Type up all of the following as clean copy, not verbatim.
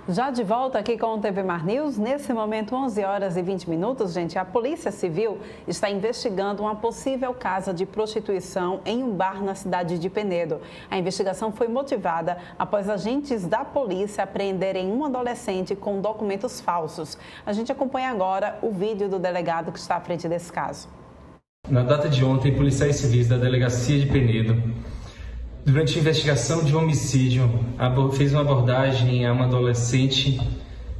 Já de volta aqui com o TV Mar News, nesse momento 11 horas e 20 minutos, gente, a Polícia Civil está investigando uma possível casa de prostituição em um bar na cidade de Penedo. A investigação foi motivada após agentes da polícia apreenderem um adolescente com documentos falsos. A gente acompanha agora o vídeo do delegado que está à frente desse caso. Na data de ontem, policiais civis da Delegacia de Penedo, durante a investigação de homicídio, fez uma abordagem a uma adolescente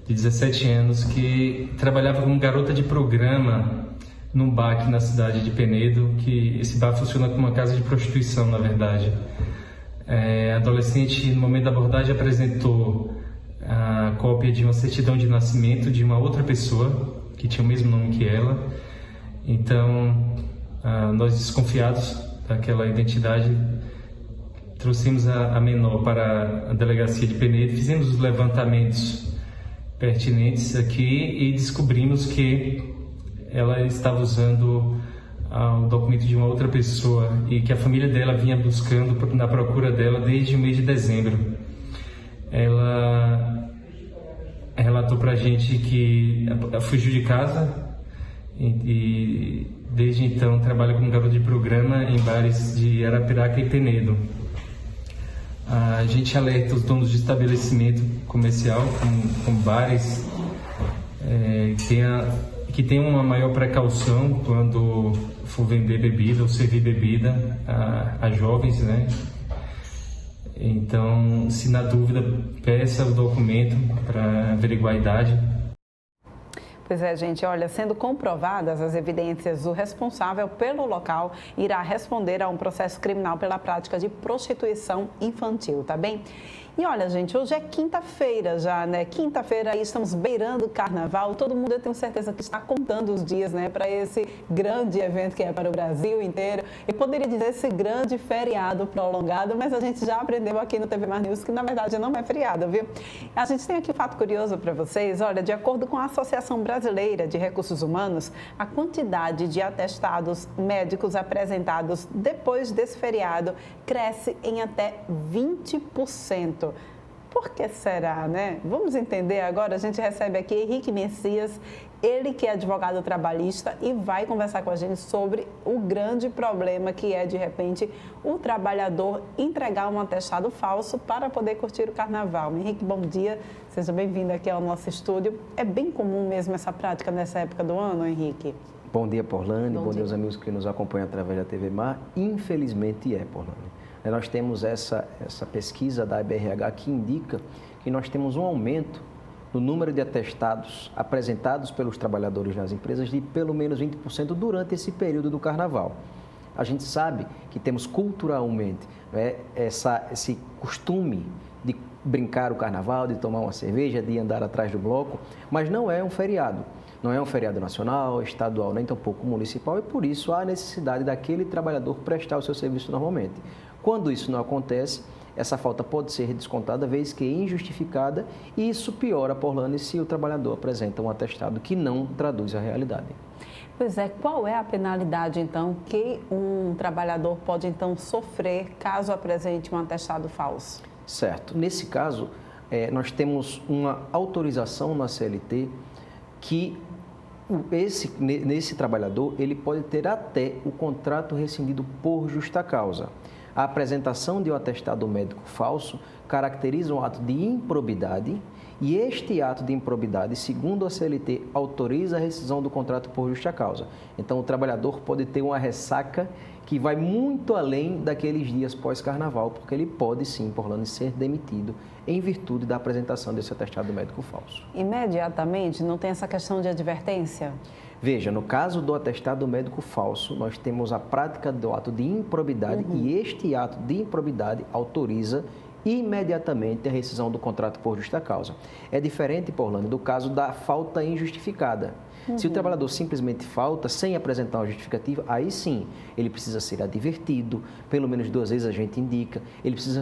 de 17 anos que trabalhava como garota de programa num bar aqui na cidade de Penedo, que esse bar funciona como uma casa de prostituição, na verdade. A adolescente, no momento da abordagem, apresentou a cópia de uma certidão de nascimento de uma outra pessoa, que tinha o mesmo nome que ela. Então, nós, desconfiados daquela identidade, trouxemos a menor para a Delegacia de Penedo, fizemos os levantamentos pertinentes aqui e descobrimos que ela estava usando o documento de uma outra pessoa e que a família dela vinha buscando na procura dela desde o mês de dezembro. Ela relatou para a gente que fugiu de casa e desde então trabalha como garota de programa em bares de Arapiraca e Penedo. A gente alerta os donos de estabelecimento comercial, como bares, que tenham uma maior precaução quando for vender bebida ou servir bebida a jovens, né? Então, se na dúvida, peça o documento para averiguar a idade. Pois é, gente, olha, sendo comprovadas as evidências, o responsável pelo local irá responder a um processo criminal pela prática de prostituição infantil, tá bem? E olha, gente, hoje é quinta-feira já, né? Quinta-feira aí estamos beirando o carnaval. Todo mundo, eu tenho certeza que está contando os dias, né? Para esse grande evento que é para o Brasil inteiro. E poderia dizer esse grande feriado prolongado, mas a gente já aprendeu aqui no TV Mar News que na verdade não é feriado, viu? A gente tem aqui um fato curioso para vocês. Olha, de acordo com a Associação Brasileira de Recursos Humanos, a quantidade de atestados médicos apresentados depois desse feriado cresce em até 20%. Por que será, né? Vamos entender agora. A gente recebe aqui Henrique Messias, ele que é advogado trabalhista e vai conversar com a gente sobre o grande problema que é, de repente, o trabalhador entregar um atestado falso para poder curtir o carnaval. Henrique, bom dia. Seja bem-vindo aqui ao nosso estúdio. É bem comum mesmo essa prática nessa época do ano, Henrique? Bom dia, Porlane. Bom dia aos amigos que nos acompanham através da TV Mar. Infelizmente é, Porlane. Nós temos essa pesquisa da IBRH que indica que nós temos um aumento no número de atestados apresentados pelos trabalhadores nas empresas de pelo menos 20% durante esse período do carnaval. A gente sabe que temos culturalmente, né, esse costume de brincar o carnaval, de tomar uma cerveja, de andar atrás do bloco, mas não é um feriado. Não é um feriado nacional, estadual, nem tampouco municipal, e por isso há necessidade daquele trabalhador prestar o seu serviço normalmente. Quando isso não acontece, essa falta pode ser descontada, vez que é injustificada, e isso piora, Porlane, se o trabalhador apresenta um atestado que não traduz a realidade. Pois é, qual é a penalidade, então, que um trabalhador pode, então, sofrer caso apresente um atestado falso? Certo. Nesse caso, nós temos uma autorização na CLT que nesse trabalhador ele pode ter até o contrato rescindido por justa causa. A apresentação de um atestado médico falso caracteriza um ato de improbidade e este ato de improbidade, segundo a CLT, autoriza a rescisão do contrato por justa causa. Então, o trabalhador pode ter uma ressaca que vai muito além daqueles dias pós-carnaval, porque ele pode sim, Porlane, ser demitido em virtude da apresentação desse atestado médico falso. Imediatamente? Não tem essa questão de advertência? Veja, no caso do atestado médico falso, nós temos a prática do ato de improbidade e este ato de improbidade autoriza imediatamente a rescisão do contrato por justa causa. É diferente, Porlane, do caso da falta injustificada. Se o trabalhador simplesmente falta sem apresentar uma justificativa, aí sim, ele precisa ser advertido, pelo menos 2 vezes a gente indica, ele precisa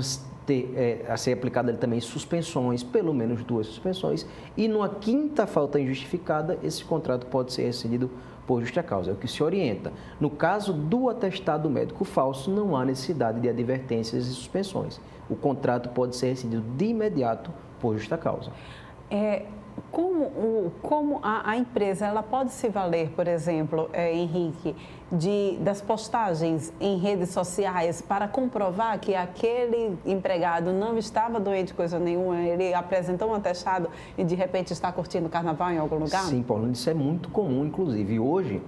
a ser aplicado ali também suspensões, pelo menos 2 suspensões, e numa 5ª falta injustificada, esse contrato pode ser rescindido por justa causa, é o que se orienta. No caso do atestado médico falso, não há necessidade de advertências e suspensões. O contrato pode ser rescindido de imediato por justa causa. Como a empresa ela pode se valer, por exemplo, Henrique, das postagens em redes sociais para comprovar que aquele empregado não estava doente coisa nenhuma, ele apresentou um atestado e de repente está curtindo o carnaval em algum lugar? Sim, Paulo, isso é muito comum, inclusive. Hoje,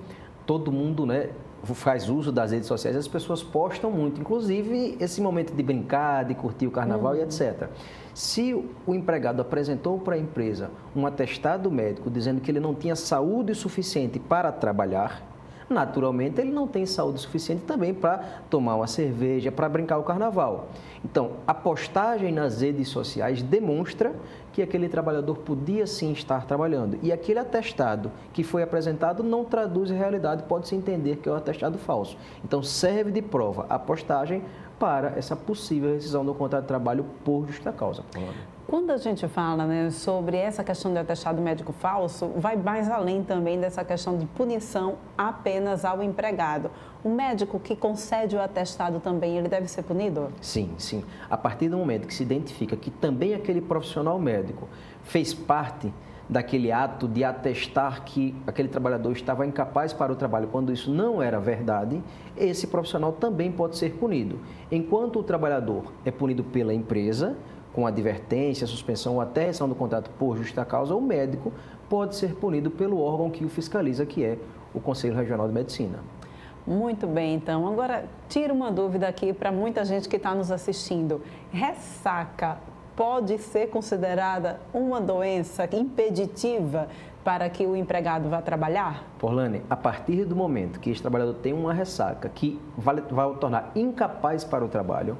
todo mundo, né, faz uso das redes sociais, as pessoas postam muito, inclusive esse momento de brincar, de curtir o carnaval e etc. Se o empregado apresentou para a empresa um atestado médico dizendo que ele não tinha saúde suficiente para trabalhar, naturalmente ele não tem saúde suficiente também para tomar uma cerveja, para brincar o carnaval. Então, a postagem nas redes sociais demonstra que aquele trabalhador podia sim estar trabalhando. E aquele atestado que foi apresentado não traduz a realidade, pode-se entender que é um atestado falso. Então, serve de prova a postagem para essa possível rescisão do contrato de trabalho por justa causa. Quando a gente fala, né, sobre essa questão de atestado médico falso, vai mais além também dessa questão de punição apenas ao empregado. O médico que concede o atestado também, ele deve ser punido? Sim, sim. A partir do momento que se identifica que também aquele profissional médico fez parte daquele ato de atestar que aquele trabalhador estava incapaz para o trabalho, quando isso não era verdade, esse profissional também pode ser punido. Enquanto o trabalhador é punido pela empresa, com advertência, suspensão ou até rescisão do contrato por justa causa, o médico pode ser punido pelo órgão que o fiscaliza, que é o Conselho Regional de Medicina. Muito bem, então. Agora, tira uma dúvida aqui para muita gente que está nos assistindo. Ressaca pode ser considerada uma doença impeditiva para que o empregado vá trabalhar? Porlane, a partir do momento que esse trabalhador tem uma ressaca que vai o tornar incapaz para o trabalho,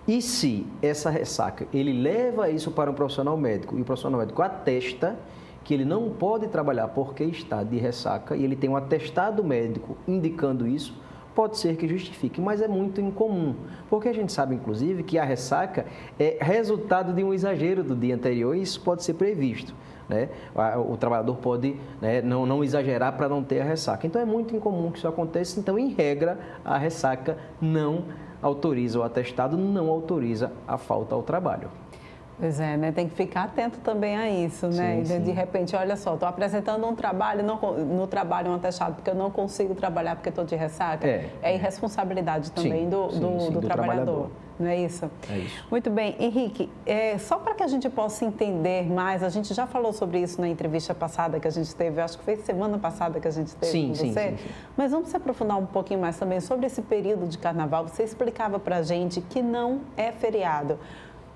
e se essa ressaca, ele leva isso para um profissional médico e o profissional médico atesta que ele não pode trabalhar porque está de ressaca e ele tem um atestado médico indicando isso, pode ser que justifique, mas é muito incomum, porque a gente sabe, inclusive, que a ressaca é resultado de um exagero do dia anterior e isso pode ser previsto, né? O trabalhador pode, né, não exagerar para não ter a ressaca. Então, é muito incomum que isso aconteça. Então, em regra, a ressaca não autoriza o atestado, não autoriza a falta ao trabalho. Pois é, né? Tem que ficar atento também a isso, né? Sim, sim. De repente, olha só, estou apresentando um trabalho, no trabalho um atestado, porque eu não consigo trabalhar porque estou de ressaca. É irresponsabilidade também sim, do trabalhador. Não é isso? É isso. Muito bem. Henrique, só para que a gente possa entender mais, a gente já falou sobre isso na entrevista passada que a gente teve, acho que foi semana passada que a gente teve com você. Sim. Mas vamos se aprofundar um pouquinho mais também sobre esse período de carnaval. Você explicava para a gente que não é feriado.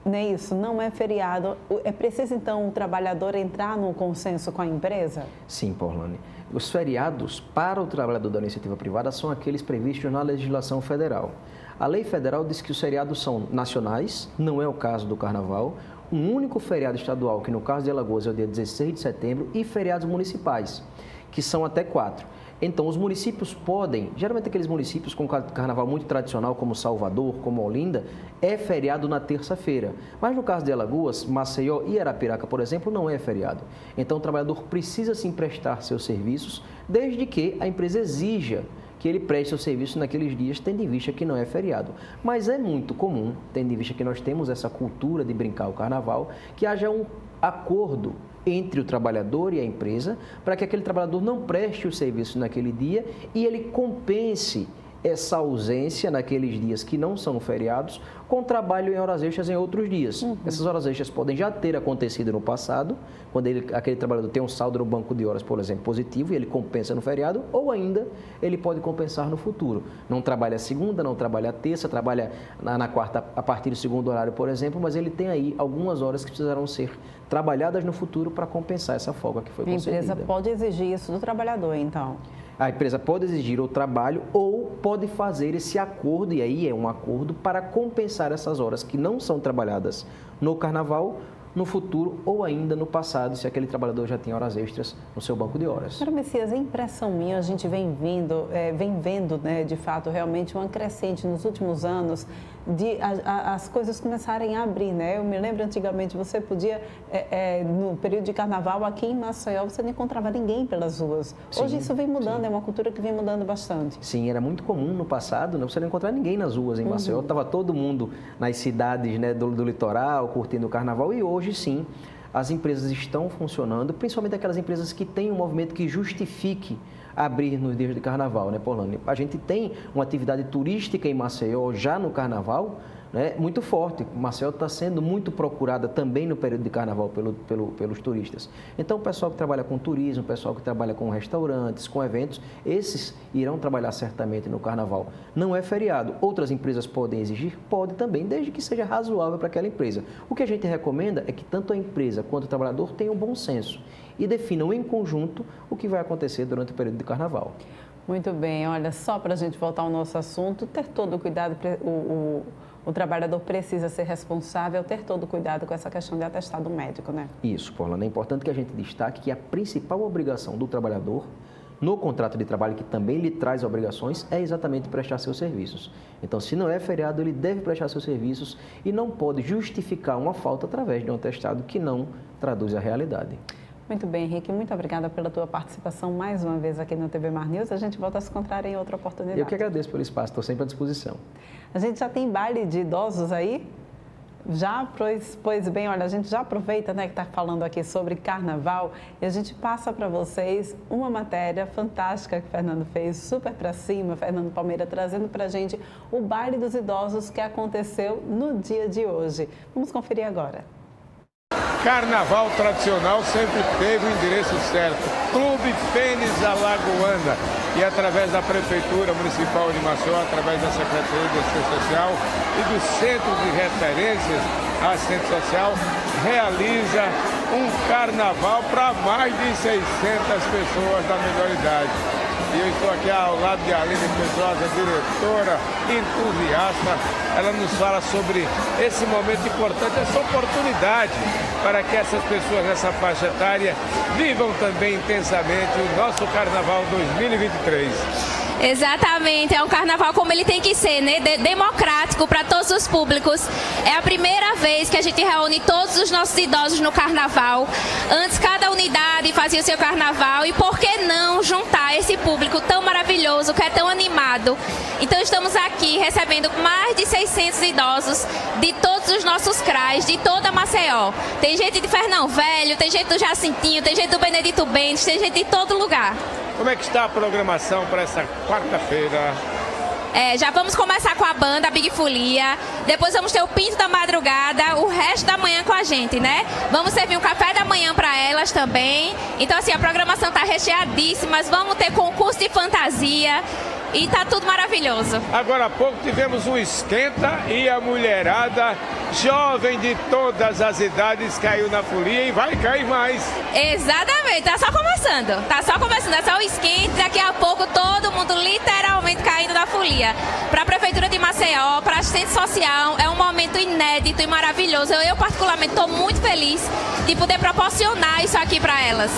Não é isso? Não é feriado. É preciso, então, o trabalhador entrar num consenso com a empresa? Sim, Porlane. Os feriados para o trabalhador da iniciativa privada são aqueles previstos na legislação federal. A lei federal diz que os feriados são nacionais, não é o caso do carnaval, um único feriado estadual, que no caso de Alagoas é o dia 16 de setembro, e feriados municipais, que são até 4. Então, os municípios podem, geralmente aqueles municípios com carnaval muito tradicional, como Salvador, como Olinda, é feriado na terça-feira. Mas no caso de Alagoas, Maceió e Arapiraca, por exemplo, não é feriado. Então, o trabalhador precisa sim prestar seus serviços, desde que a empresa exija que ele preste o serviço naqueles dias, tendo em vista que não é feriado. Mas é muito comum, tendo em vista que nós temos essa cultura de brincar o carnaval, que haja um acordo entre o trabalhador e a empresa, para que aquele trabalhador não preste o serviço naquele dia e ele compense essa ausência naqueles dias que não são feriados com trabalho em horas extras em outros dias. Essas horas extras podem já ter acontecido no passado, quando aquele trabalhador tem um saldo no banco de horas, por exemplo, positivo, e ele compensa no feriado, ou ainda ele pode compensar no futuro. Não trabalha segunda, não trabalha terça, trabalha na quarta a partir do segundo horário, por exemplo, mas ele tem aí algumas horas que precisarão ser trabalhadas no futuro para compensar essa folga que foi concedida. A empresa pode exigir isso do trabalhador, então? A empresa pode exigir o trabalho ou pode fazer esse acordo, e aí é um acordo para compensar essas horas que não são trabalhadas no carnaval, no futuro ou ainda no passado, se aquele trabalhador já tem horas extras no seu banco de horas. Senhor Messias, a impressão minha, a gente vem vendo, né, de fato, realmente uma crescente nos últimos anos de as coisas começarem a abrir, né? Eu me lembro antigamente, você podia, no período de carnaval, aqui em Maceió, você não encontrava ninguém pelas ruas. Sim, hoje isso vem mudando, sim. É uma cultura que vem mudando bastante. Sim, era muito comum no passado, né, você não encontrar ninguém nas ruas em Maceió. Estava todo mundo nas cidades, né, do litoral, curtindo o carnaval, e hoje sim, as empresas estão funcionando, principalmente aquelas empresas que têm um movimento que justifique abrir nos dias de carnaval, né, Polane? A gente tem uma atividade turística em Maceió já no carnaval, né, muito forte. Maceió está sendo muito procurada também no período de carnaval pelos turistas. Então, o pessoal que trabalha com turismo, o pessoal que trabalha com restaurantes, com eventos, esses irão trabalhar certamente no carnaval. Não é feriado. Outras empresas podem exigir? Pode também, desde que seja razoável para aquela empresa. O que a gente recomenda é que tanto a empresa quanto o trabalhador tenham bom senso e definam em conjunto o que vai acontecer durante o período de carnaval. Muito bem, olha, só para a gente voltar ao nosso assunto, ter todo o cuidado, o trabalhador precisa ser responsável, ter todo o cuidado com essa questão de atestado médico, né? Isso, Paula, é importante que a gente destaque que a principal obrigação do trabalhador no contrato de trabalho, que também lhe traz obrigações, é exatamente prestar seus serviços. Então, se não é feriado, ele deve prestar seus serviços e não pode justificar uma falta através de um atestado que não traduz a realidade. Muito bem, Henrique, muito obrigada pela tua participação mais uma vez aqui no TV Mar News. A gente volta a se encontrar em outra oportunidade. Eu que agradeço pelo espaço, estou sempre à disposição. A gente já tem baile de idosos aí? Já, pois bem, olha, a gente já aproveita, né, que está falando aqui sobre carnaval e a gente passa para vocês uma matéria fantástica que o Fernando fez, super para cima, Fernando Palmeira, trazendo para a gente o baile dos idosos que aconteceu no dia de hoje. Vamos conferir agora. Carnaval tradicional sempre teve o endereço certo, Clube Fênix Alagoana, e através da Prefeitura Municipal de Maceió, através da Secretaria de Assistência Social e do Centro de Referências à Assistência Social, realiza um carnaval para mais de 600 pessoas da melhor idade. E eu estou aqui ao lado de Aline Pedrosa, diretora, entusiasta. Ela nos fala sobre esse momento importante, essa oportunidade para que essas pessoas nessa faixa etária vivam também intensamente o nosso Carnaval 2023. Exatamente, é um carnaval como ele tem que ser, né? Democrático para todos os públicos. É a primeira vez que a gente reúne todos os nossos idosos no carnaval. Antes, cada unidade fazia o seu carnaval e por que não juntar esse público tão maravilhoso, que é tão animado? Então estamos aqui recebendo mais de 600 idosos de todos os nossos CRAs, de toda Maceió. Tem gente de Fernão Velho, tem gente do Jacintinho, tem gente do Benedito Bentes, tem gente de todo lugar. Como é que está a programação para essa quarta-feira? Já vamos começar com a banda, a Big Folia. Depois vamos ter o Pinto da Madrugada, o resto da manhã com a gente, né? Vamos servir um café da manhã para elas também. Então, assim, a programação está recheadíssima. Vamos ter concurso de fantasia. E tá tudo maravilhoso. Agora há pouco tivemos um esquenta e a mulherada jovem de todas as idades caiu na folia e vai cair mais. Exatamente, tá só começando, é só o esquenta, daqui a pouco todo mundo literalmente caindo na folia. Para a Prefeitura de Maceió, para a assistente social, é um momento inédito e maravilhoso. Eu particularmente estou muito feliz de poder proporcionar isso aqui para elas.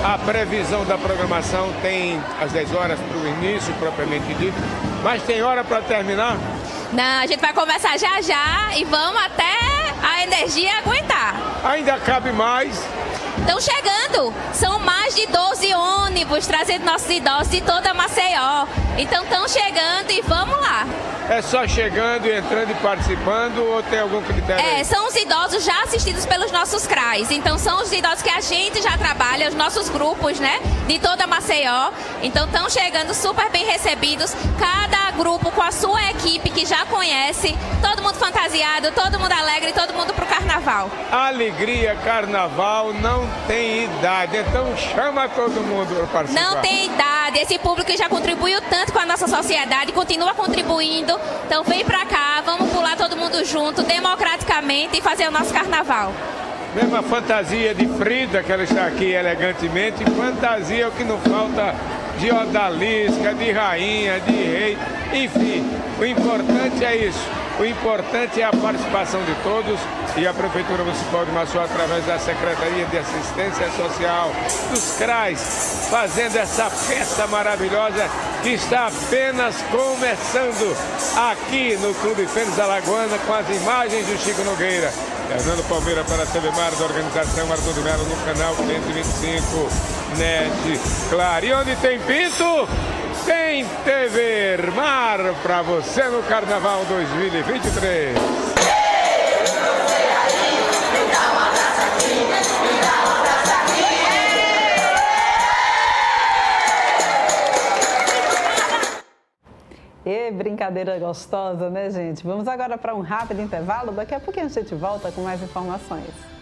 A previsão da programação tem às 10 horas para o início, propriamente dito, mas tem hora para terminar? Não, a gente vai conversar já já e vamos até a energia aguentar. Ainda cabe mais? Estão chegando, são mais de 12 ônibus trazendo nossos idosos de toda Maceió. Então estão chegando e vamos lá. É só chegando, entrando e participando ou tem algum critério? São os idosos já assistidos pelos nossos CRAs. Então são os idosos que a gente já trabalha, os nossos grupos, né, de toda Maceió. Então estão chegando super bem recebidos, cada grupo com a sua equipe que já conhece, todo mundo fantasiado, todo mundo alegre, todo mundo pro carnaval. Alegria, carnaval não tem idade, então chama todo mundo para participar. Não tem idade, esse público já contribuiu tanto com a nossa sociedade, continua contribuindo. Então vem pra cá, vamos pular todo mundo junto, democraticamente, e fazer o nosso carnaval. Mesmo a fantasia de Frida, que ela está aqui elegantemente, fantasia é o que não falta de odalisca, de rainha, de rei, enfim, o importante é isso. O importante é a participação de todos e a Prefeitura Municipal de Maceió, através da Secretaria de Assistência Social, dos CRAs, fazendo essa festa maravilhosa que está apenas começando aqui no Clube Fênix Alagoana com as imagens do Chico Nogueira. Fernando Palmeira para a TV Mar, da organização Arthur de Melo, no canal 525 NET Claro. E onde tem pinto, tem TV Mar para você no Carnaval 2023. E brincadeira gostosa, né, gente? Vamos agora para um rápido intervalo. Daqui a pouquinho a gente volta com mais informações.